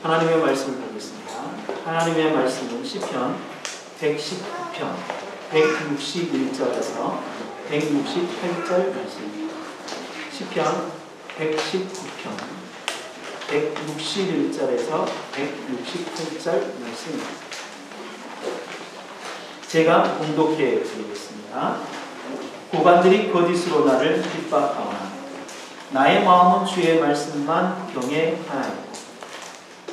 하나님의 말씀을 보겠습니다. 하나님의 말씀은 시편 119편 161절에서 168절 말씀입니다. 시편 119편 161절에서 168절 말씀입니다. 제가 봉독해 드리겠습니다. 고관들이 거짓으로 나를 핍박하오나 나의 마음은 주의 말씀만 경외하나이다.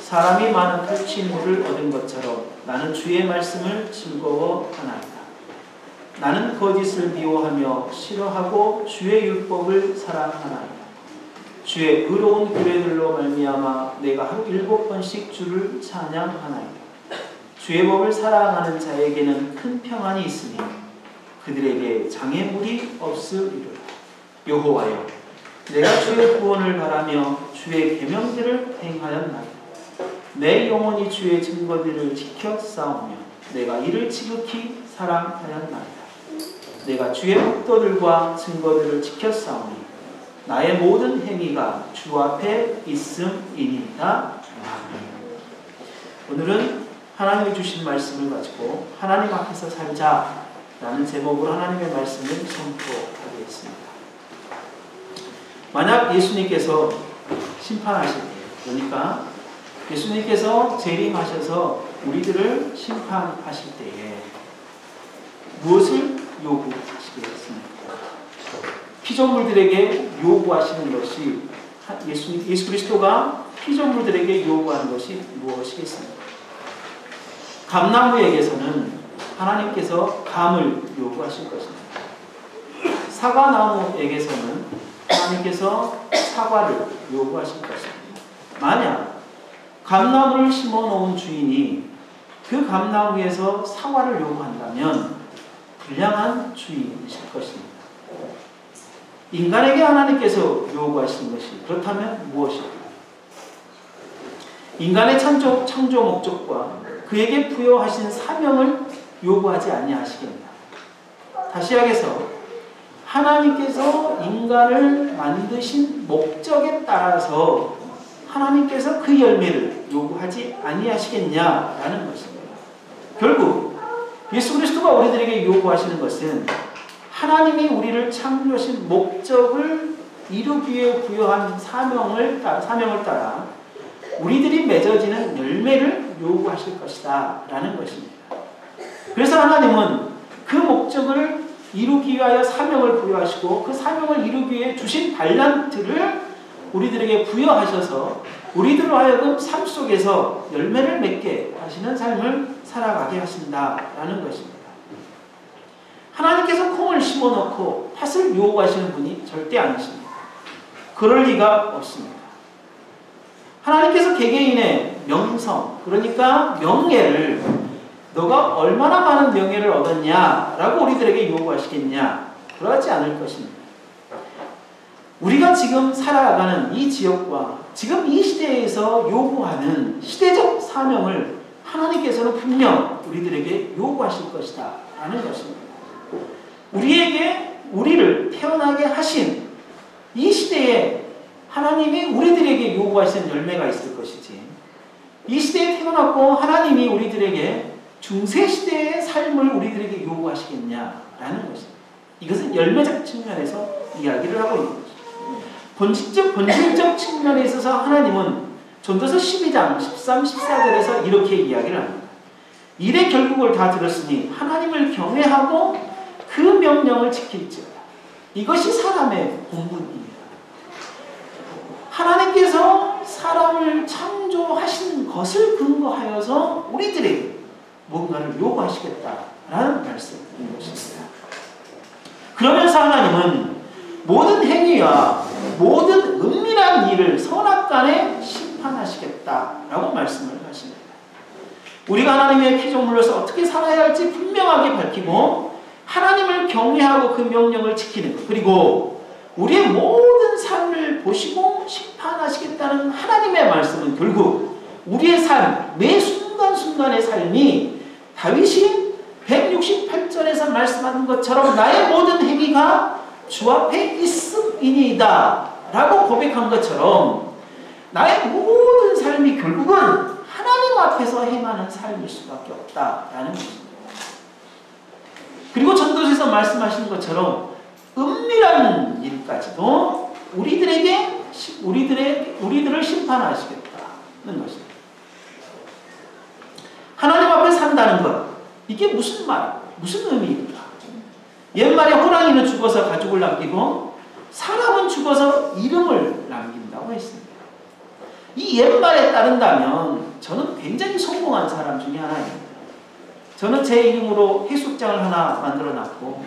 사람이 많은 탈취물을 얻은 것처럼 나는 주의 말씀을 즐거워하나이다. 나는 거짓을 미워하며 싫어하고 주의 율법을 사랑하나이다. 주의 의로운 규례들로 말미암아 내가 하루 7번씩 주를 찬양하나이다. 주의 법을 사랑하는 자에게는 큰 평안이 있으니 그들에게 장애물이 없으리로다. 여호와여, 내가 주의 구원을 바라며 주의 계명들을 행하였나이다. 내 영혼이 주의 증거들을 지켜 싸우며 내가 이를 지극히 사랑하였나이다. 내가 주의 법도들과 증거들을 지켜 싸우니 나의 모든 행위가 주 앞에 있음이니이다. 오늘은 하나님이 주신 말씀을 가지고 하나님 앞에서 살자라는 제목으로 하나님의 말씀을 선포하겠습니다. 만약 예수님께서 심판하실 때, 그러니까 예수님께서 재림하셔서 우리들을 심판하실 때에 무엇을 요구하시겠습니까? 피조물들에게 요구하시는 것이 예수 그리스도가 피조물들에게 요구하는 것이 무엇이겠습니까? 감나무에게서는 하나님께서 감을 요구하실 것입니다. 사과나무에게서는 하나님께서 사과를 요구하실 것입니다. 만약 감나무를 심어놓은 주인이 그 감나무에서 사과를 요구한다면 불량한 주인이실 것입니다. 인간에게 하나님께서 요구하신 것이 그렇다면 무엇일까요? 인간의 창조 목적과 그에게 부여하신 사명을 요구하지 아니하시겠나. 다시 하겠어, 하나님께서 인간을 만드신 목적에 따라서 하나님께서 그 열매를 요구하지 아니하시겠냐라는 것입니다. 결국 예수 그리스도가 우리들에게 요구하시는 것은 하나님이 우리를 창조하신 목적을 이루기 위해 부여한 사명을 따라 우리들이 맺어지는 열매를 요구하실 것이다 라는 것입니다. 그래서 하나님은 그 목적을 이루기 위하여 사명을 부여하시고 그 사명을 이루기 위해 주신 달란트를 우리들에게 부여하셔서 우리들로 하여금 삶 속에서 열매를 맺게 하시는 삶을 살아가게 하신다라는 것입니다. 하나님께서 콩을 심어놓고 팥을 요구하시는 분이 절대 아니십니다. 그럴 리가 없습니다. 하나님께서 개개인의 명성, 그러니까 명예를 너가 얼마나 많은 명예를 얻었냐라고 우리들에게 요구하시겠냐? 그러지 않을 것입니다. 우리가 지금 살아가는 이 지역과 지금 이 시대에서 요구하는 시대적 사명을 하나님께서는 분명 우리들에게 요구하실 것이다 라는 것입니다. 우리를 태어나게 하신 이 시대에 하나님이 우리들에게 요구하시는 열매가 있을 것이지, 이 시대에 태어났고 하나님이 우리들에게 중세시대의 삶을 우리들에게 요구하시겠냐라는 것입니다. 이것은 열매적 측면에서 이야기를 하고 있는 것입니다. 본질적 측면에 있어서 하나님은 전도서 12장 13, 14절에서 이렇게 이야기를 합니다. 일의 결국을 다 들었으니 하나님을 경외하고 그 명령을 지킬지어다. 이것이 사람의 본분입니다. 하나님께서 사람을 창조하신 것을 근거하여서 우리들에게 뭔가를 요구하시겠다라는 말씀인 것입니다. 그러면서 하나님은 모든 행위와 모든 은밀한 일을 선악간에 심판하시겠다라고 말씀을 하십니다. 우리가 하나님의 피조물로서 어떻게 살아야 할지 분명하게 밝히고 하나님을 경외하고 그 명령을 지키는 것, 그리고 우리의 모든 삶을 보시고 심판하시겠다는 하나님의 말씀은 결국 우리의 삶, 매 순간순간의 삶이 다윗이 168절에서 말씀하는 것처럼 나의 모든 행위가 주 앞에 있음이니이다 라고 고백한 것처럼 나의 모든 삶이 결국은 하나님 앞에서 행하는 삶일 수밖에 없다라는 것입니다. 그리고 전도서에서 말씀하신 것처럼 은밀한 일까지도 우리들을 심판하시겠다는 것입니다. 하나님 앞에 산다는 것, 이게 무슨 의미입니까? 옛말에 호랑이는 죽어서 가죽을 남기고 사람은 죽어서 이름을 남긴다고 했습니다. 이 옛말에 따른다면 저는 굉장히 성공한 사람 중에 하나입니다. 저는 제 이름으로 해수욕장을 하나 만들어놨고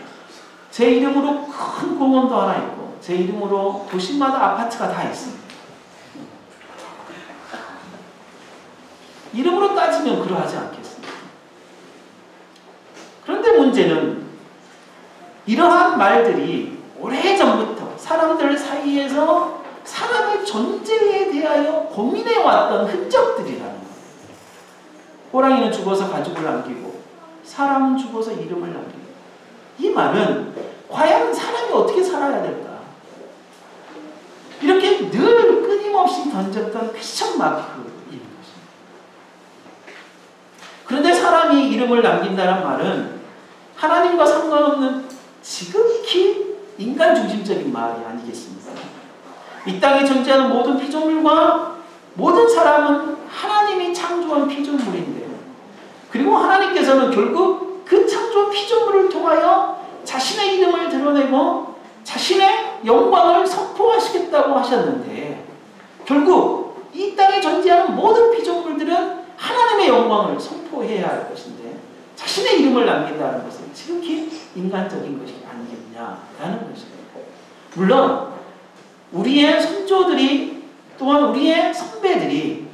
제 이름으로 큰 공원도 하나 있고 제 이름으로 도시마다 아파트가 다 있습니다. 이름으로 따지면 그러하지 않겠습니다. 그런데 문제는 이러한 말들이 오래전부터 사람들 사이에서 사람의 존재에 대하여 고민해왔던 흔적들이라는 거예요. 호랑이는 죽어서 가죽을 남기고 사람은 죽어서 이름을 남기고, 이 말은 과연 사람이 어떻게 살아야 될까? 이렇게 늘 끊임없이 던졌던 퀘스천 마크인 것입니다. 그런데 사람이 이름을 남긴다는 말은 하나님과 상관없는 지극히 인간 중심적인 말이 아니겠습니까? 이 땅에 존재하는 모든 피조물과 모든 사람은 하나님이 창조한 피조물인데요. 그리고 하나님께서는 결국 그 창조한 피조물을 통하여 자신의 이름을 드러내고 자신의 영광을 선포하시겠다고 하셨는데, 결국 이 땅에 존재하는 모든 피조물들은 하나님의 영광을 선포해야 할 것인데 자신의 이름을 남긴다는 것은 지극히 인간적인 것이 아니겠냐라는 것입니다. 물론 우리의 선조들이 또한 우리의 선배들이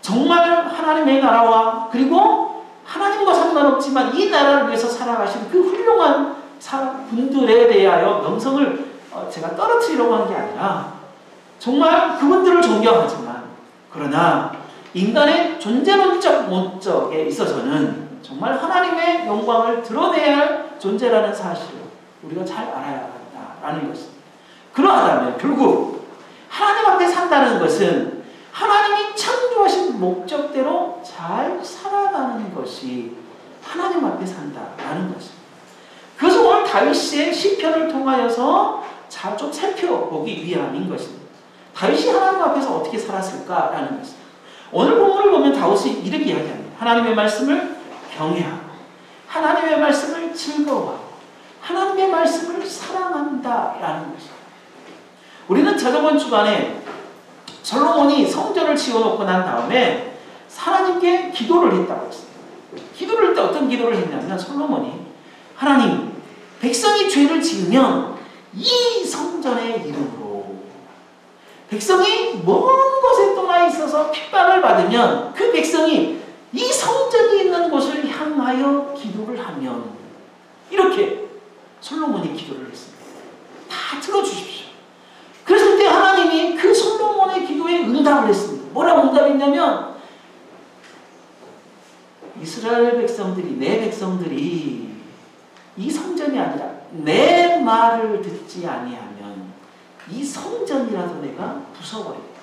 정말 하나님의 나라와 그리고 하나님과 상관없지만 이 나라를 위해서 살아가신 그 훌륭한 분들에 대하여 명성을 제가 떨어뜨리려고 한 게 아니라 정말 그분들을 존경하지만, 그러나 인간의 존재론적 목적에 있어서는 정말 하나님의 영광을 드러내야 할 존재라는 사실을 우리가 잘 알아야 한다라는 것입니다. 그러하다면 결국 하나님 앞에 산다는 것은 하나님이 창조하신 목적대로 잘 살아가는 것이 하나님 앞에 산다라는 것입니다. 그래서 오늘 다윗의 시편을 통하여서 좀 살펴보기 위함인 것입니다. 다윗이 하나님 앞에서 어떻게 살았을까라는 것입니다. 오늘 본문을 보면 다윗이 이렇게 이야기합니다. 하나님의 말씀을 경외하고 하나님의 말씀을 즐거워하고 하나님의 말씀을 사랑한다라는 것입니다. 우리는 저번 주간에 솔로몬이 성전을 지어놓고 난 다음에 하나님께 기도를 했다고 했습니다. 기도를 할 때 어떤 기도를 했냐면, 솔로몬이 하나님, 백성이 죄를 지으면 이 성전의 이름으로, 백성이 먼 곳에 떠나 있어서 핍박을 받으면 그 백성이 이 성전이 있는 곳을 향하여 기도를 하면, 이렇게 솔로몬이 기도를 했습니다. 다 들어주십시오. 그래서 그때 하나님이 그 솔로몬의 기도에 응답을 했습니다. 뭐라고 응답했냐면, 이스라엘 백성들이, 내 백성들이 이 성전이 아니라 내 말을 듣지 아니하면 이 성전이라도 내가 부숴버리겠다.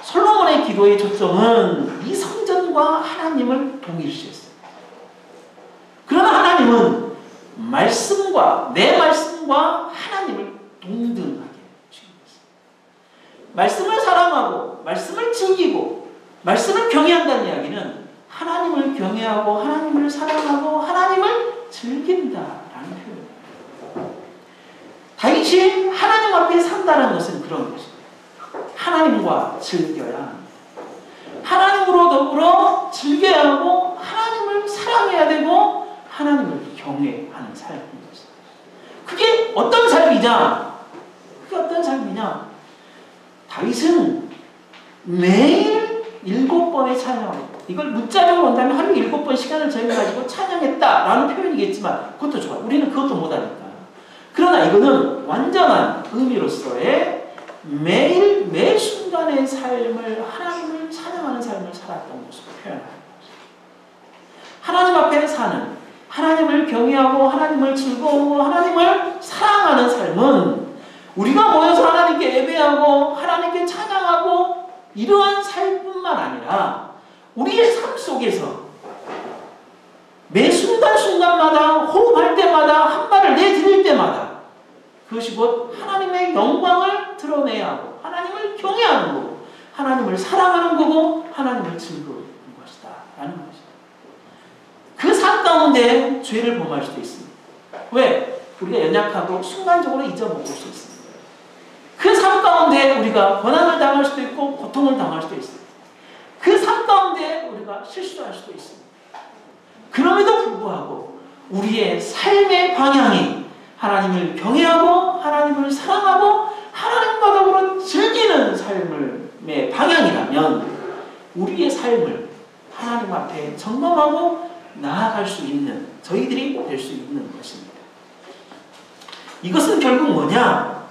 솔로몬의 기도의 초점은 이 성전과 하나님을 동일시했어요. 그러나 하나님은 말씀과, 내 말씀과 하나님을 동등하게 주셨어요. 말씀을 사랑하고 말씀을 즐기고 말씀을 경외한다는 이야기는 하나님을 경외하고 하나님을 사랑하고 하나님을 즐긴다라는 표현입니다. 다윗이 하나님 앞에 산다는 것은 그런 것입니다. 하나님과 즐겨야 합니다. 하나님으로 더불어 즐겨야 하고 하나님을 사랑해야 되고 하나님을 경외하는 삶인 것입니다. 그게 어떤 삶이냐? 그게 어떤 삶이냐? 다윗은 매일 7번의 찬양을, 이걸 문자적으로 본다면 하루 7번 시간을 저희가지고 찬양했다라는 표현이겠지만 그것도 좋아요. 우리는 그것도 못하니까. 그러나 이거는 완전한 의미로서의 매일 매 순간의 삶을, 하나님을 찬양하는 삶을 살았던 모습을 표현하는 것입니다. 하나님 앞에 사는, 하나님을 경외하고 하나님을 즐거워하고 하나님을 사랑하는 삶은 우리가 모여서 하나님께 예배하고 하나님께 찬양하고 이러한 삶뿐만 아니라 우리의 삶 속에서 매 순간순간마다 호흡할 때마다 한 발을 내디딜 때마다 그것이 곧 하나님의 영광을 드러내야 하고 하나님을 경외하는 거고 하나님을 사랑하는 거고 하나님을 즐거워하는 것이다 라는 것입니다. 그 삶 가운데 죄를 범할 수도 있습니다. 왜? 우리가 연약하고 순간적으로 잊어먹을 수 있습니다. 그 삶 가운데 우리가 고난을 당할 수도 있고 고통을 당할 수도 있습니다. 그 삶 가운데 우리가 실수할 수도 있습니다. 그럼에도 불구하고 우리의 삶의 방향이 하나님을 경외하고 하나님을 사랑하고 하나님과 더불어 즐기는 삶의 방향이라면 우리의 삶을 하나님 앞에 점검하고 나아갈 수 있는 저희들이 될 수 있는 것입니다. 이것은 결국 뭐냐?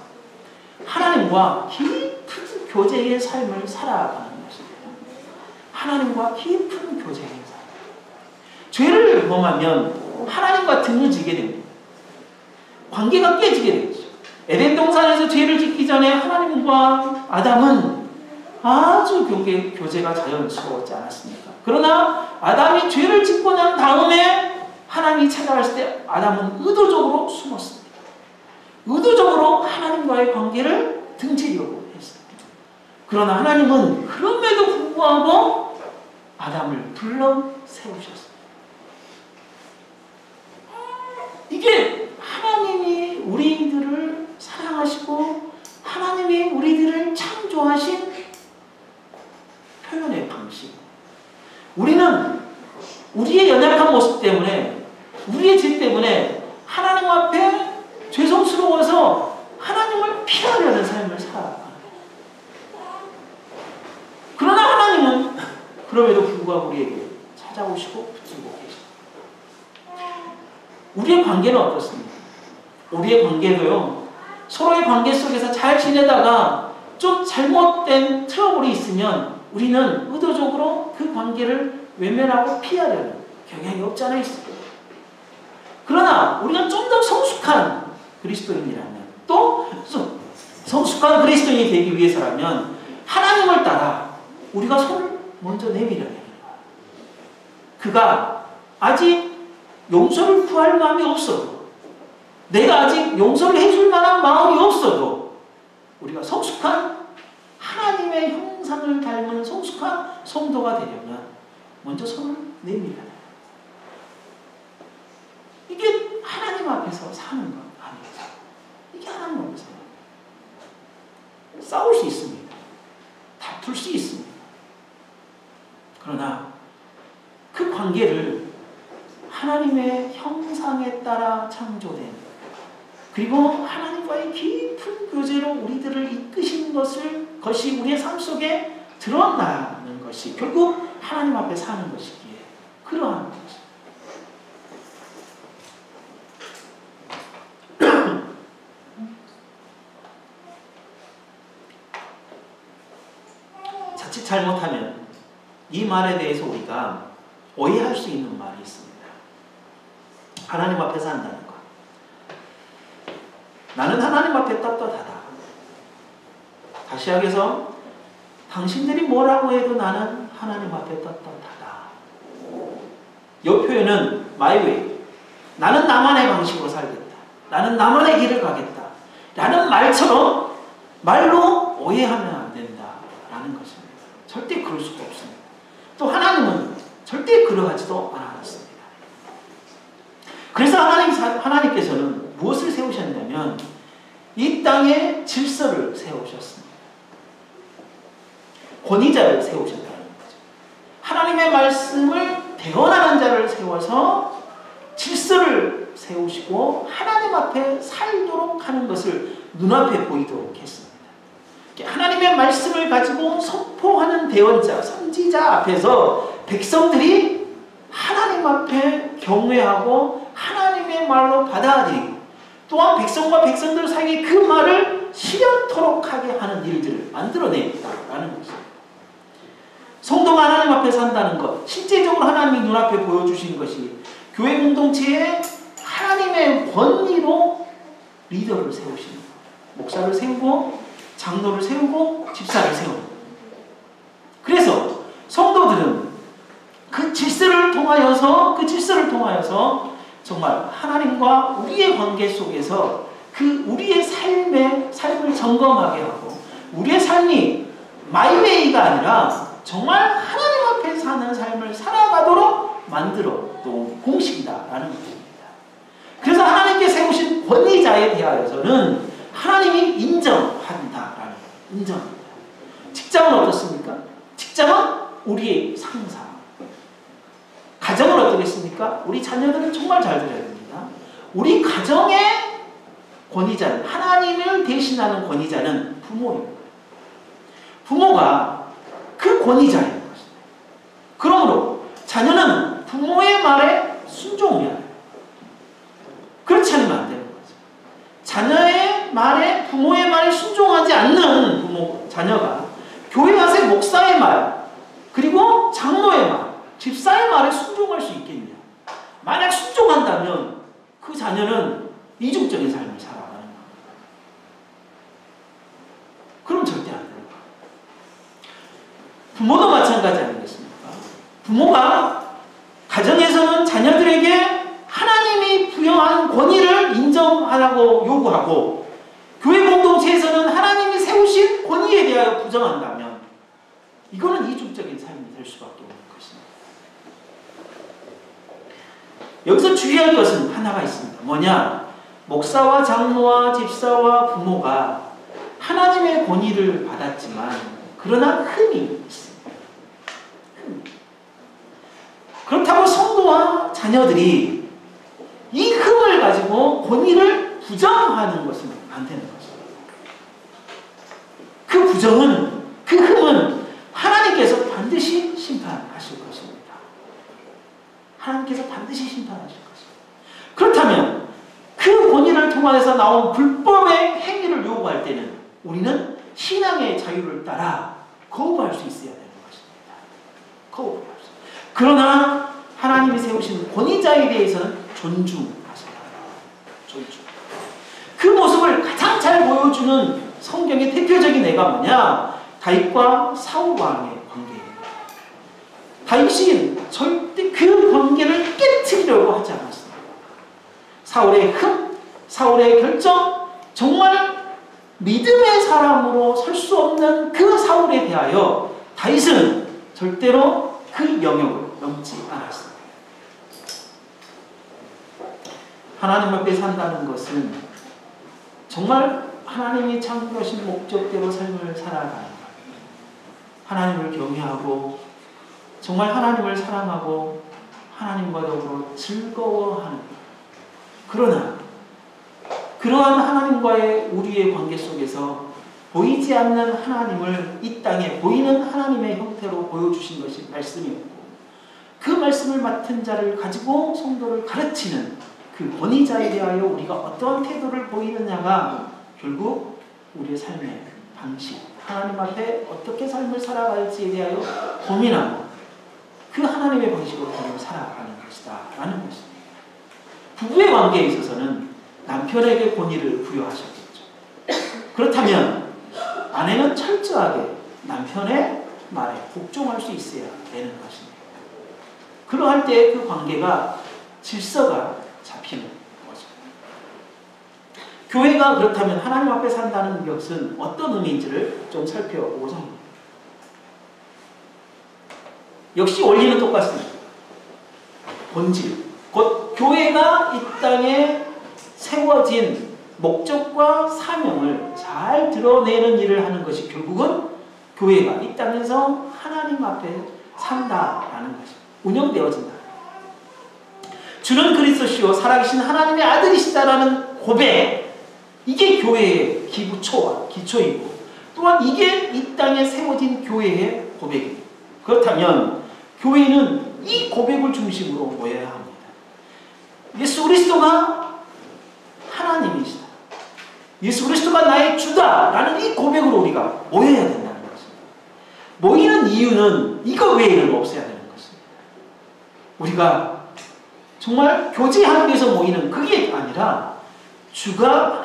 하나님과 깊은 교제의 삶을 살아가는 것입니다. 하나님과 깊은 교제의 삶. 죄를 범하면 하나님과 등을 지게 됩니다. 관계가 깨지게 되죠. 에덴 동산에서 죄를 짓기 전에 하나님과 아담은 아주 교제가 자연스러웠지 않았습니까? 그러나 아담이 죄를 짓고 난 다음에 하나님이 찾아왔을 때 아담은 의도적으로 숨었습니다. 의도적으로 하나님과의 관계를 등지려고 했습니다. 그러나 하나님은 그럼에도 불구하고 아담을 불러 세우셨습니다. 이게 하나님이 우리들을 사랑하시고 하나님이 우리들을 창조하신 표현의 방식. 우리는 우리의 연약한 모습 때문에 우리의 죄 때문에 하나님 앞에 죄송스러워서 하나님을 피하려는 삶을 살아가요. 그러나 하나님은 그럼에도 불구하고 우리에게 찾아오시고 붙들고 계십니다. 우리의 관계는 어떻습니까? 우리의 관계도요, 서로의 관계 속에서 잘 지내다가 좀 잘못된 트러블이 있으면 우리는 의도적으로 그 관계를 외면하고 피하려는 경향이 없지 않아 있습니다. 그러나 우리가 좀 더 성숙한 그리스도인이라면 또 성숙한 그리스도인이 되기 위해서라면 하나님을 따라 우리가 손을 먼저 내밀어야 됩니다. 그가 아직 용서를 구할 마음이 없어도 내가 아직 용서를 해줄 만한 마음이 없어도 우리가 성숙한 하나님의 형상을 닮은 성숙한 성도가 되려면 먼저 손을 내밀어야 돼요. 이게 하나님 앞에서 사는 것 아니에요. 이게 하나님 앞에서 싸울 수 있습니다. 다툴 수 있습니다. 그러나 그 관계를 하나님의 형상에 따라 창조된 그리고 하나님과의 깊은 교제로 우리들을 이끄신 것이 우리의 삶 속에 드러나는 것이 결국 하나님 앞에 사는 것이기에 그러한 것입니다. 자칫 잘못하면 이 말에 대해서 우리가 오해할 수 있는 말이 있습니다. 하나님 앞에 산다는 것. 나는 하나님 앞에 떳떳하다. 다시 하겠어. 당신들이 뭐라고 해도 나는 하나님 앞에 떳떳하다. 이 표현은 my way. 나는 나만의 방식으로 살겠다. 나는 나만의 길을 가겠다. 라는 말처럼 말로 오해하면 안 된다라는 것입니다. 절대 그럴 수가 없습니다. 또 하나님은 절대 그러하지도 않았습니다. 그래서 하나님께서는 무엇을 세우셨냐면 이 땅에 질서를 세우셨습니다. 권위자를 세우셨다는 거죠. 하나님의 말씀을 대언하는 자를 세워서 질서를 세우시고 하나님 앞에 살도록 하는 것을 눈앞에 보이도록 했습니다. 하나님의 말씀을 가지고 선포하는 대언자, 선지자 앞에서 백성들이 하나님 앞에 경외하고 하나님의 말로 받아들이고 또한 백성과 백성들 사이에 그 말을 실현토록 하게 하는 일들을 만들어냈다라는 것입니다. 성도가 하나님 앞에 산다는 것, 실제적으로 하나님이 눈앞에 보여주신 것이 교회 공동체에 하나님의 권위로 리더를 세우시는 것, 목사를 세우고 장로를 세우고 집사를 세우는 그것을 통하여서 정말 하나님과 우리의 관계 속에서 그 우리의 삶을 점검하게 하고 우리의 삶이 마이웨이가 아니라 정말 하나님 앞에 사는 삶을 살아가도록 만들어 놓은 공식이다라는 것입니다. 그래서 하나님께 세우신 권위자에 대하여서는 하나님이 인정한다라는 인정합니다. 직장은 어떻습니까? 직장은 우리의 상사. 가정은 어떻겠습니까? 우리 자녀들은 정말 잘 들어야 됩니다. 우리 가정의 권위자는, 하나님을 대신하는 권위자는 부모입니다. 부모가 그 권위자인 것입니다. 그러므로 자녀는 부모의 말에 순종해야 해요. 그렇지 않으면 안 되는 거죠. 자녀의 말에, 부모의 말에 순종하지 않는 자녀가 교회 와서 목사의 말, 그리고 장로의 말, 집사의 말에 순종할 수 있겠냐? 만약 순종한다면 그 자녀는 이중적인 삶을 살아가는 거예요. 그럼 절대 안 돼요. 부모도 마찬가지 아니겠습니까? 부모가 가정에서는 자녀들에게 하나님이 부여한 권위를 인정하라고 요구하고 교회 공동체에서는 하나님이 세우신 권위에 대하여 부정한다면 이거는 이중적인 삶이 될 수밖에 없는 것입니다. 여기서 주의할 것은 하나가 있습니다. 뭐냐? 목사와 장로와 집사와 부모가 하나님의 권위를 받았지만 그러나 흠이 있습니다. 그렇다고 성도와 자녀들이 이 흠을 가지고 권위를 부정하는 것은 안 되는 것입니다. 그 부정은, 그 흠은 하나님께서 반드시 심판하실 것입니다. 하나님께서 반드시 심판하실 것입니다. 그렇다면 그 권위를 통해서 나온 불법의 행위를 요구할 때는 우리는 신앙의 자유를 따라 거부할 수 있어야 되는 것입니다. 거부할 수. 그러나 하나님이 세우신 권위자에 대해서는 존중하셔야 합니다. 존중. 그 모습을 가장 잘 보여주는 성경의 대표적인 예가 뭐냐? 다윗과 사울 왕의 관계입니다. 다윗이 절대 그 관계를 깨트리려고 하지 않았습니다. 사울의 흠, 사울의 결정, 정말 믿음의 사람으로 설 수 없는 그 사울에 대하여 다윗은 절대로 그 영역을 넘지 않았습니다. 하나님 앞에 산다는 것은 정말 하나님이 창조하신 목적대로 삶을 살아가는 것. 하나님을 경외하고 정말 하나님을 사랑하고 하나님과 더불어 즐거워하는 것. 그러나 그러한 하나님과의 우리의 관계 속에서 보이지 않는 하나님을 이 땅에 보이는 하나님의 형태로 보여주신 것이 말씀이었고 그 말씀을 맡은 자를 가지고 성도를 가르치는 그 권위자에 대하여 우리가 어떠한 태도를 보이느냐가 결국 우리의 삶의 방식, 하나님 앞에 어떻게 삶을 살아갈지에 대하여 고민하고 그 하나님의 방식으로 삶을 살아가는 것이다 라는 것입니다. 부부의 관계에 있어서는 남편에게 권위를 부여하셨겠죠. 그렇다면 아내는 철저하게 남편의 말에 복종할 수 있어야 되는 것입니다. 그러할 때 그 관계가 질서가 잡히는 거죠. 교회가 그렇다면 하나님 앞에 산다는 것은 어떤 의미인지를 좀 살펴보고자 합니다. 역시 원리는 똑같습니다. 본질, 곧 교회가 이 땅에 세워진 목적과 사명을 잘 드러내는 일을 하는 것이 결국은 교회가 이 땅에서 하나님 앞에 산다라는 것입니다. 운영되어진다. 주는 그리스도시요 살아계신 하나님의 아들이시다라는 고백, 이게 교회의 기초이고 또한 이게 이 땅에 세워진 교회의 고백입니다. 그렇다면 교회는 이 고백을 중심으로 모여야 합니다. 예수 그리스도가 하나님이시다. 예수 그리스도가 나의 주다라는 이 고백으로 우리가 모여야 된다는 것입니다. 모이는 이유는 이거 외에는 없어야 되는 것입니다. 우리가 정말 교제하기 위해서 모이는 그게 아니라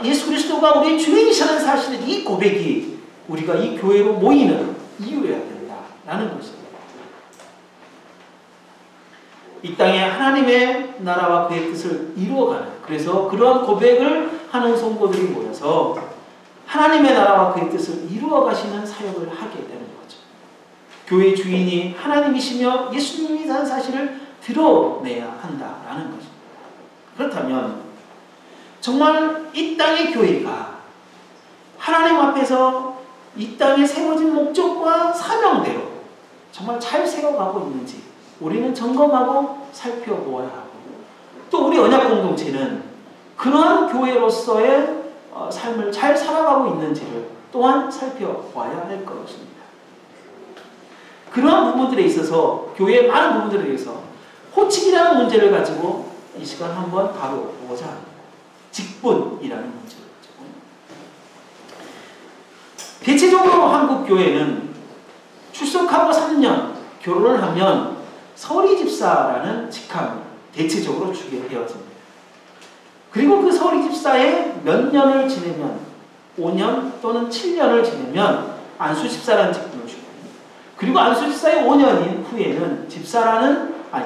예수 그리스도가 우리의 주인이시라는 사실의 이 고백이 우리가 이 교회로 모이는 이유여야 된다라는 것입니다. 이 땅에 하나님의 나라와 그의 뜻을 이루어가는, 그래서 그러한 고백을 하는 성도들이 모여서 하나님의 나라와 그의 뜻을 이루어가시는 사역을 하게 되는 거죠. 교회의 주인이 하나님이시며 예수님이라는 사실을 드러내야 한다라는 거죠. 그렇다면 정말 이 땅의 교회가 하나님 앞에서 이 땅에 세워진 목적과 사명대로 정말 잘 세워가고 있는지 우리는 점검하고 살펴보아야 하고, 또 우리 언약 공동체는 그러한 교회로서의 삶을 잘 살아가고 있는지를 또한 살펴봐야 할 것입니다. 그러한 부분들에 있어서 교회의 많은 부분들에 대해서 호칭이라는 문제를 가지고 이 시간 한번 다뤄보고자 합니다. 직분이라는 문제를 가지고. 대체적으로 한국 교회는 출석하고 3년 결혼을 하면 서리집사라는 직함을 대체적으로 주게 되어집니다. 그리고 그 서리집사에 몇 년을 지내면 5년 또는 7년을 지내면 안수집사라는 직분을 주고, 그리고 안수집사의 5년인 후에는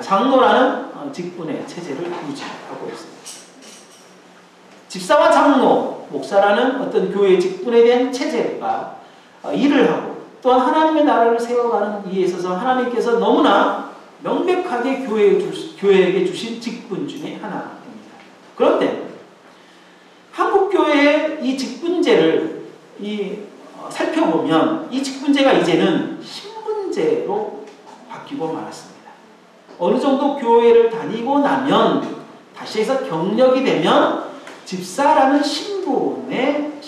장로라는 직분의 체제를 유지하고 있습니다. 집사와 장로, 목사라는 어떤 교회의 직분에 대한 체제가 일을 하고, 또한 하나님의 나라를 세워가는 이에 있어서 하나님께서 너무나 명백하게 교회에게 주신 직분 중에 하나입니다. 그런데 한국 교회의 이 직분제를 살펴보면 이 직분제가 이제는 신분제로 바뀌고 말았습니다. 어느 정도 교회를 다니고 나면 다시 해서 경력이 되면 집사라는 신분이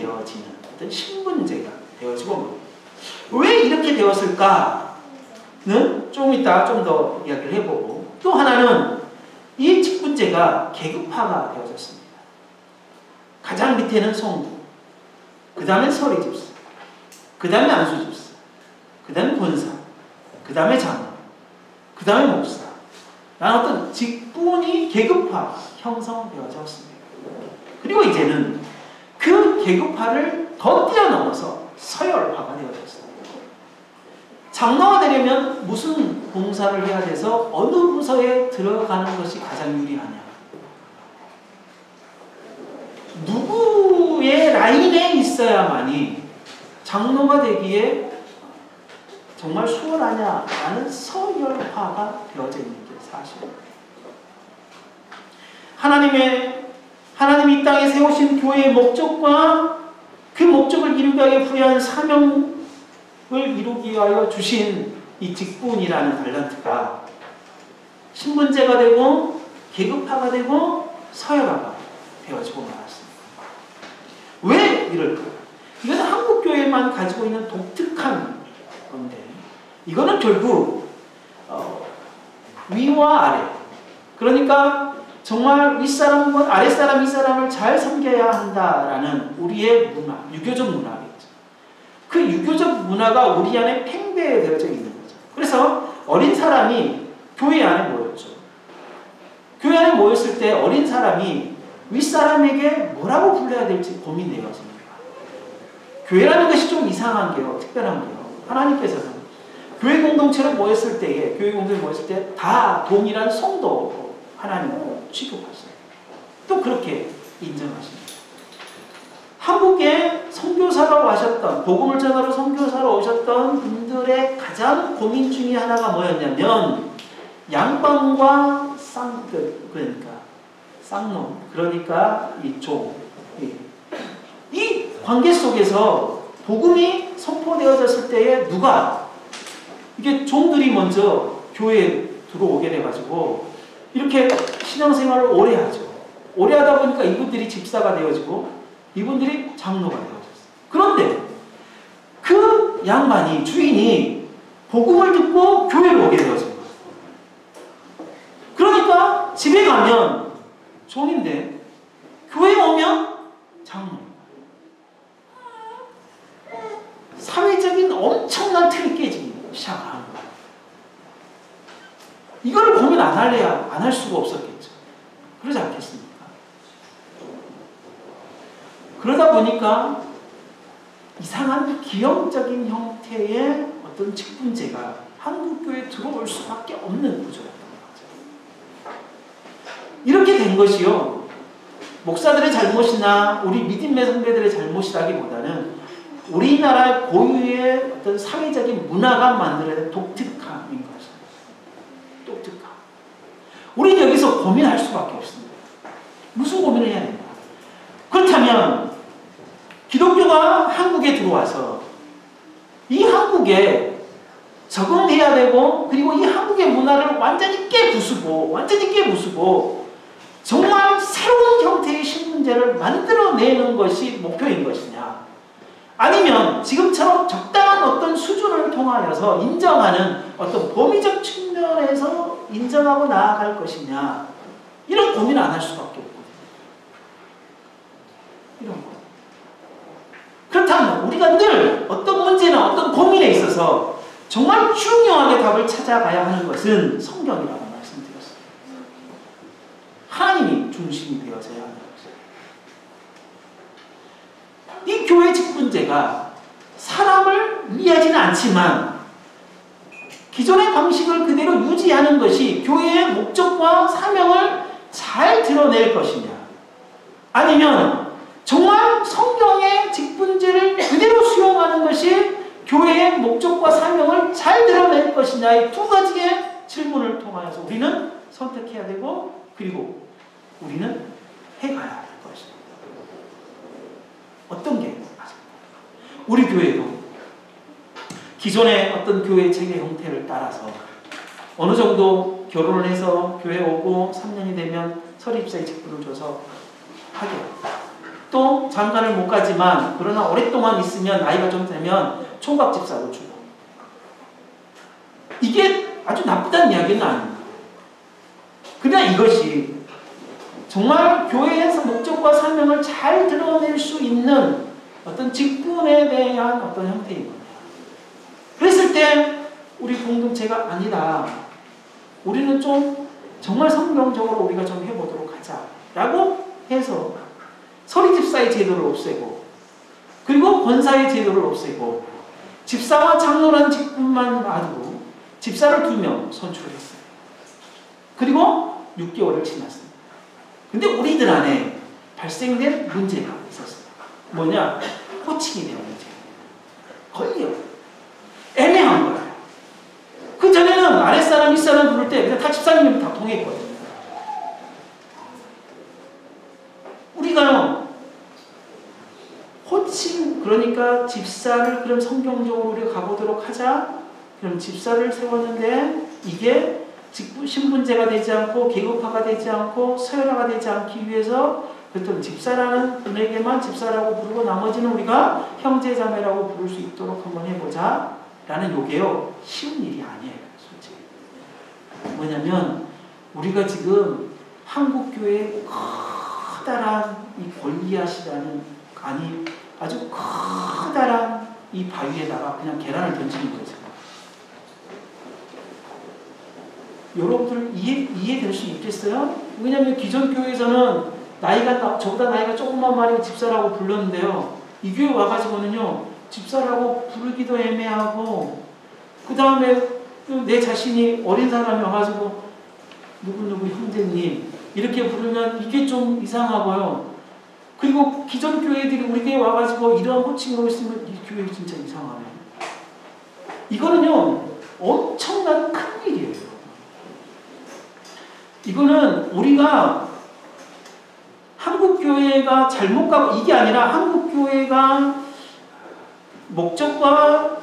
되어지는 어떤 신분제가 되어지고 맙니다. 왜 이렇게 되었을까는 좀 이따 좀 더 이야기를 해보고, 또 하나는 이 직분제가 계급화가 되어졌습니다. 가장 밑에는 성도, 그 다음에 서리집사, 그 다음에 안수집사, 그 다음에 권사, 그 다음에 장로, 그 다음에 목사, 라는 어떤 직분이 계급화 형성되어졌습니다. 그리고 이제는 그 계급화를 더 뛰어넘어서 서열화가 되어졌습니다. 장로가 되려면 무슨 봉사를 해야 돼서 어느 부서에 들어가는 것이 가장 유리하냐, 누구의 라인에 있어야만이 장로가 되기에 정말 수월하냐라는 서열화가 되어져 있는 게 사실입니다. 하나님이 이 땅에 세우신 교회의 목적과 그 목적을 이루기 위하여 부여한 사명을 이루기 위하여 주신 이 직분이라는 달란트가 신분제가 되고 계급화가 되고 서열화가 되어지고 말았습니다. 왜 이럴까? 이건 한국 교회만 가지고 있는 독특한 건데, 이거는 결국 위와 아래, 그러니까 정말 윗사람과 아랫사람, 윗사람을 잘 섬겨야 한다라는 우리의 문화, 유교적 문화겠죠. 그 유교적 문화가 우리 안에 팽배되어져 있는 거죠. 그래서 어린 사람이 교회 안에 모였죠. 교회 안에 모였을 때 어린 사람이 윗사람에게 뭐라고 불러야 될지 고민되어집니다. 교회라는 것이 좀 이상한 게요, 특별한 게요, 하나님께서는 교회 공동체로 모였을 때에, 교회 공동체로 모였을 때 다 동일한 성도로 하나님을 취급하세요. 또 그렇게 인정하십니다. 한국에 선교사로 오셨던, 복음을 전하러 선교사로 오셨던 분들의 가장 고민 중에 하나가 뭐였냐면 양반과 쌍놈, 그러니까 이 종, 이 관계 속에서 복음이 선포되어졌을 때에 이게 종들이 먼저 교회에 들어오게 돼가지고 이렇게 신앙생활을 오래 하죠. 오래 하다 보니까 이분들이 집사가 되어지고 이분들이 장로가 되어졌어요. 그런데 그 양반이, 주인이 복음을 듣고 교회로 오게 되어진 거예요. 그러니까 집에 가면 종인데 교회에 오면 장로. 사회적인 엄청난 틀이 깨지기 시작하는 거예요. 이거를 고민 안 할 수가 없었겠죠. 그러지 않겠습니까? 그러다 보니까 이상한 기형적인 형태의 어떤 직분제가 한국교회에 들어올 수밖에 없는 구조였던 거예요. 이렇게 된 것이요. 목사들의 잘못이나 우리 믿음의 선배들의 잘못이라기보다는 우리나라 고유의 어떤 사회적인 문화가 만들어낸 독특함인 것입니다. 독특함. 우리는 여기서 고민할 수밖에 없습니다. 무슨 고민을 해야 됩니까? 그렇다면 기독교가 한국에 들어와서 이 한국에 적응해야 되고, 그리고 이 한국의 문화를 완전히 깨부수고 정말 새로운 형태의 신문제를 만들어내는 것이 목표인 것이냐, 아니면 지금처럼 적당한 어떤 수준을 통하여서 인정하는 어떤 범위적 측면에서 인정하고 나아갈 것이냐, 이런 고민 안 할 수밖에 없거든요. 이런 거. 그렇다면 우리가 늘 어떤 문제나 어떤 고민에 있어서 정말 중요하게 답을 찾아가야 하는 것은 성경이라고 말씀드렸습니다. 하나님이 중심이 되어져야 하는 것입니다. 이 교회 직분제가 사람을 위하지는 않지만 기존의 방식을 그대로 유지하는 것이 교회의 목적과 사명을 잘 드러낼 것이냐, 아니면 정말 성경의 직분제를 그대로 수용하는 것이 교회의 목적과 사명을 잘 드러낼 것이냐의 두 가지의 질문을 통하여서 우리는 선택해야 되고, 그리고 우리는 해가야 할 것입니다. 어떤 게 맞습니까? 우리 교회도 기존의 어떤 교회 체계 형태를 따라서 어느 정도 결혼을 해서 교회 오고 3년이 되면 설립사의 직분을 줘서 하게, 또 장가를 못 가지만 그러나 오랫동안 있으면 나이가 좀 되면 총각 집사로 주고, 이게 아주 나쁘다는 이야기는 아닙니다. 그러나 이것이 정말 교회에서 목적과 사명을 잘 드러낼 수 있는 어떤 직분에 대한 어떤 형태인 거예요. 그랬을 때 우리 공동체가 아니다, 우리는 좀 정말 성경적으로 우리가 좀 해보도록 하자 라고 해서 서리집사의 제도를 없애고, 그리고 권사의 제도를 없애고, 집사와 장로라는 직분만 놔두고 집사를 2명 선출했어요. 그리고 6개월을 지났습니다. 근데 우리들 안에 발생된 문제가 있었어요. 뭐냐? 호칭이 되는 문제. 걸려. 애매한 거예요. 그 전에는 아랫사람, 윗사람 부를 때 그냥 다 집사님이 다 통했거든요. 우리가 호칭, 그러니까 집사를 그럼 성경적으로 우리가 가보도록 하자. 그럼 집사를 세웠는데 이게 신분제가 되지 않고 계급화가 되지 않고 서열화가 되지 않기 위해서 그랬더니 집사라는 분에게만 집사라고 부르고 나머지는 우리가 형제자매라고 부를 수 있도록 한번 해보자 라는 요게요, 쉬운 일이 아니에요. 솔직히 뭐냐면 우리가 지금 한국교회의 커다란 이 골리앗이라는, 아니 아주 커다란 이 바위에다가 그냥 계란을 던지는 거죠. 여러분들 이해될 수 있겠어요? 왜냐하면 기존 교회에서는 저보다 나이가 조금만 많은 집사라고 불렀는데요, 이 교회 와가지고는요 집사라고 부르기도 애매하고, 그 다음에 내 자신이 어린 사람이 와가지고 누구누구 형제님 이렇게 부르면 이게 좀 이상하고요. 그리고 기존 교회들이 우리 교회 와가지고 이러한 호칭으로 있으면 이 교회 진짜 이상하네. 이거는요 엄청난 큰일이에요. 이거는 우리가 한국교회가 잘못 가고, 이게 아니라 한국교회가 목적과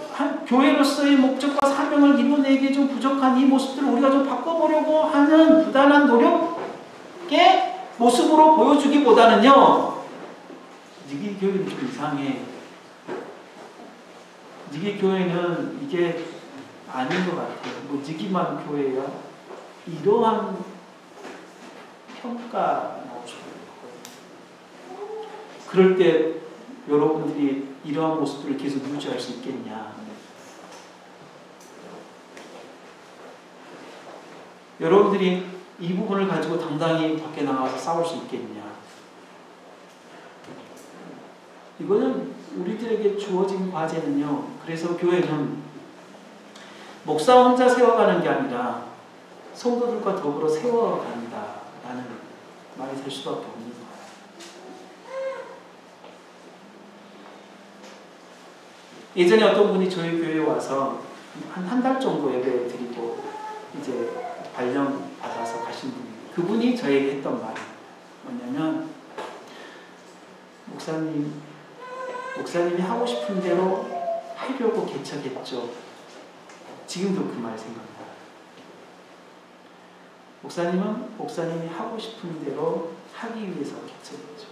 교회로서의 목적과 사명을 이루어내기에 좀 부족한 이 모습들을 우리가 좀 바꿔보려고 하는 부단한 노력의 모습으로 보여주기보다는요, 니네 교회는 좀 이상해, 니네 교회는 이게 아닌 것 같아, 뭐 니기만 교회야, 이러한 평가 나오죠. 그럴 때 여러분들이 이러한 모습들을 계속 유지할 수 있겠냐? 여러분들이 이 부분을 가지고 당당히 밖에 나가서 싸울 수 있겠냐? 이거는 우리들에게 주어진 과제는요, 그래서 교회는 목사 혼자 세워가는 게 아니라 성도들과 더불어 세워간다라는 말이 될 수밖에 없는 거예요. 예전에 어떤 분이 저희 교회에 와서 한 달 정도 예배 드리고 이제 발령 받아서 가신 분이, 그분이 저에게 했던 말이 뭐냐면, 목사님이 하고 싶은 대로 하려고 개척했죠. 지금도 그 말 생각나요. 목사님은 목사님이 하고 싶은 대로 하기 위해서 개척했죠.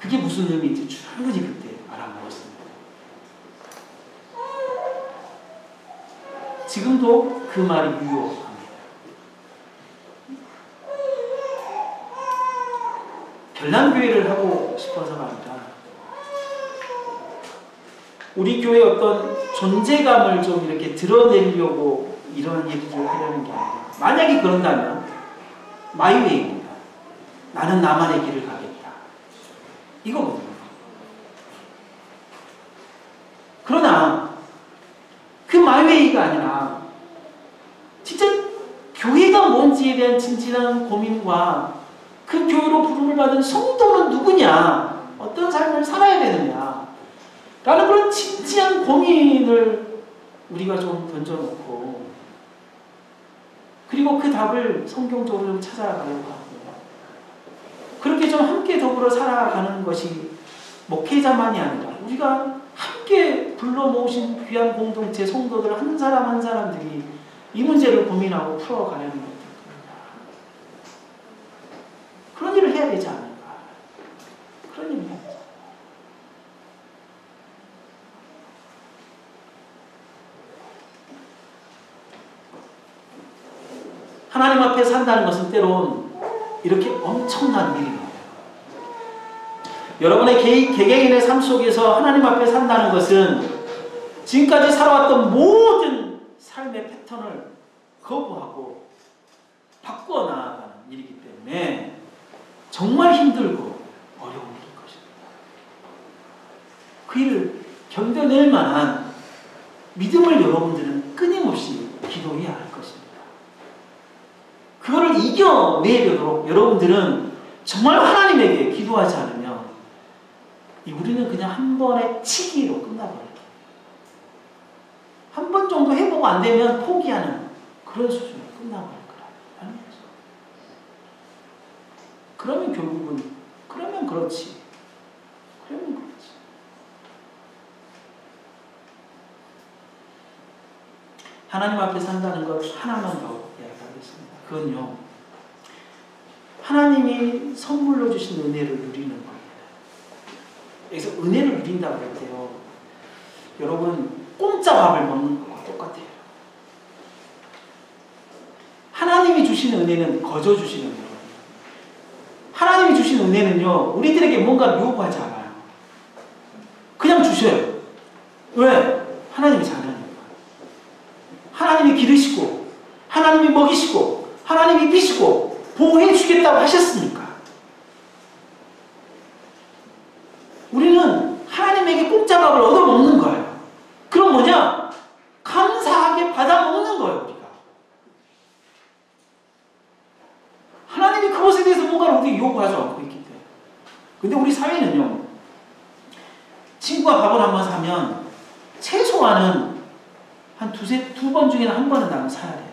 그게 무슨 의미인지 충분히 그때 알아먹었습니다. 지금도 그 말이 유효합니다. 별난교회를 하고 싶어서가 아니라 우리 교회의 어떤 존재감을 좀 이렇게 드러내려고 이런 얘기를 하려는 게 아니라, 만약에 그런다면 마이웨이입니다. 나는 나만의 길을 가겠다. 이거거든요. 그러나 그 마이웨이가 아니라 진짜 교회가 뭔지에 대한 진지한 고민과 그 교회로 부름을 받은 성도는 누구냐, 어떤 삶을 살아야 되느냐 라는 그런 진지한 고민을 우리가 좀 던져놓고, 그리고 그 답을 성경적으로 좀 찾아가려고 하고, 그렇게 좀 함께 더불어 살아가는 것이 목회자만이 아니라 우리가 함께 불러 모으신 귀한 공동체 성도들 한 사람 한 사람들이 이 문제를 고민하고 풀어가려는 것입니다. 그런 일을 해야 되지 않을까. 그런 일을 해야 되지. 하나님 앞에 산다는 것은 때론 이렇게 엄청난 일입니다. 여러분의 개개인의 삶 속에서 하나님 앞에 산다는 것은 지금까지 살아왔던 모든 삶의 패턴을 거부하고 바꾸어 나아가는 일이기 때문에 정말 힘들고 어려운 일일 것입니다. 그 일을 견뎌낼 만한 믿음을 여러분들은 끊임없이 기도해야 할 것입니다. 그거를 이겨내려도록 여러분들은 정말 하나님에게 기도하지 않으면 우리는 그냥 한 번의 치기로 끝나버려요. 한 번 정도 해보고 안 되면 포기하는 그런 수준으로 끝나버릴 거라는 거죠. 그러면 결국은, 그러면 그렇지. 하나님 앞에 산다는 것 하나만 더 이야기하겠습니다. 그건요, 하나님이 선물로 주신 은혜를 누리는 거예요. 여기서 은혜를 누린다고 할 때요, 여러분 공짜 밥을 먹는 것과 똑같아요. 하나님이 주시는 은혜는 거저 주시는 거예요. 하나님이 주신 은혜는요, 우리들에게 뭔가 요구하지 않아요. 그냥 주셔요. 왜? 하나님이 잘하니까. 하나님이 기르시고, 하나님이 먹이시고, 하나님이 비시고 보호해 주겠다고 하셨으니까. 우리는 하나님에게 공짜 밥을 얻어먹는 거예요. 그럼 뭐냐? 감사하게 받아먹는 거예요, 우리가. 하나님이 그것에 대해서 뭔가를 우리에게 요구하지 않고 있기 때문에. 근데 우리 사회는요, 친구가 밥을 한번 사면 최소한은 한 두 번 중에는 한 번은 나는 사야 돼요.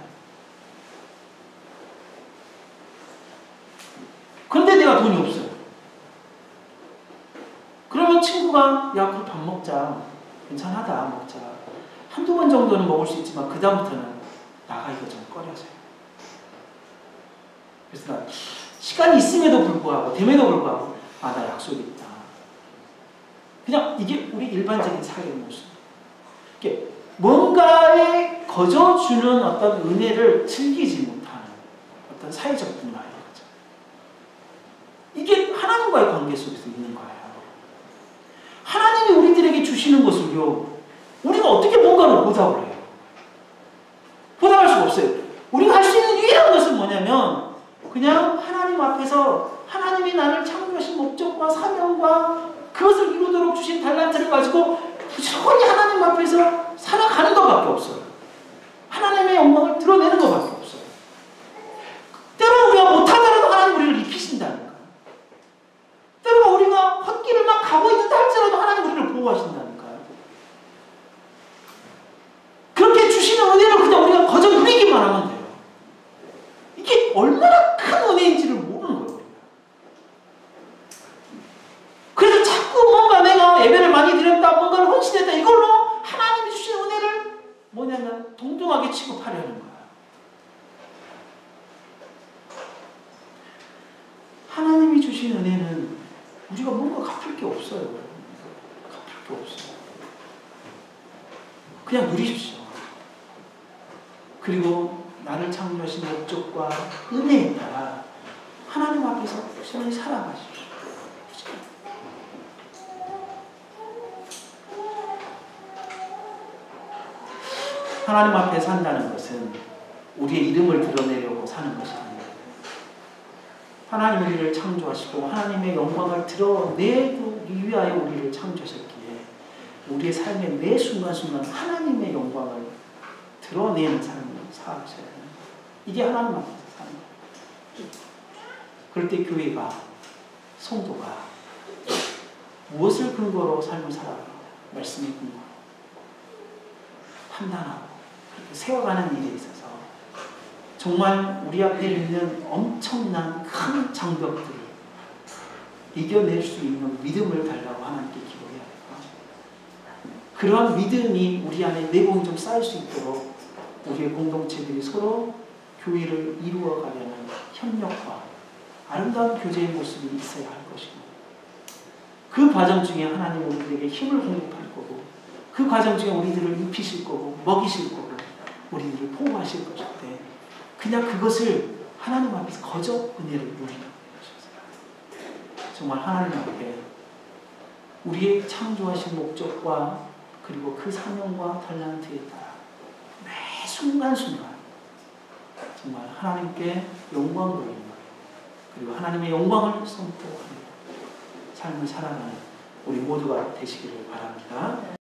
그런데 내가 돈이 없어요. 그러면 친구가, 야, 그럼 밥 먹자. 괜찮하다, 먹자. 한두 번 정도는 먹을 수 있지만 그 다음부터는 나가 이거 좀 꺼려져요. 그래서 나 시간이 있음에도 불구하고, 됨에도 불구하고, 아, 나 약속이 있다. 그냥 이게 우리 일반적인 사회의 모습. 이게 뭔가에 거저주는 어떤 은혜를 즐기지 못하는 어떤 사회적 문화예요. 이게 하나님과의 관계 속에서 있는 거예요. 하나님이 우리들에게 주시는 것을요, 우리가 어떻게 뭔가를 보답을 해요? 보답할 수가 없어요. 우리가 할 수 있는 유일한 것은 뭐냐면, 그냥 하나님 앞에서 하나님이 나를 창조하신 목적과 사명과 그것을 이루도록 주신 달란트를 가지고 부지런히 하나님 앞에서 살아가는 것밖에 없어요. 하나님의 영광을 드러내는 것밖에 없어요. 때로는 우리가 소중하게 취급하려는 거야. 하나님이 주신 은혜는 우리가 뭔가 갚을 게 없어요. 갚을 게 없어요. 그냥 누리십시오. 그리고 나를 창조하신 목적과 은혜에 따라 하나님 앞에서 꾸준히 살아가십시오. 하나님 앞에 산다는 것은 우리의 이름을 드러내려고 사는 것이 아닙니다. 하나님 우리를 창조하시고 하나님의 영광을 드러내기 위하여 우리를 창조하셨기에 우리의 삶의 매 순간순간 하나님의 영광을 드러내는 삶을 살아가셔야 합니다. 이게 하나님 앞에서 사는 거예요. 그럴 때 교회가, 성도가 무엇을 근거로 삶을 살아가는가? 말씀의 근거로 판단하고 그렇게 세워가는 일에 있어서 정말 우리 앞에 있는 엄청난 큰 장벽들을 이겨낼 수 있는 믿음을 달라고 하나님께 기도해야 합니다. 그러한 믿음이 우리 안에 내공이 좀 쌓일 수 있도록 우리의 공동체들이 서로 교회를 이루어가려는 협력과 아름다운 교제의 모습이 있어야 할 것이고, 그 과정 중에 하나님 우리들에게 힘을 공급할 거고, 그 과정 중에 우리들을 입히실 거고 먹이실 거고 우리들을 보호하실 것인데 그냥 그것을 하나님 앞에서 거저 은혜를 누리는 것이었어요. 정말 하나님 앞에 우리의 창조하신 목적과 그리고 그 사명과 탤런트에 따라 매 순간순간 정말 하나님께 영광 돌리는 것, 그리고 하나님의 영광을 선포하는 삶을 살아가는 우리 모두가 되시기를 바랍니다.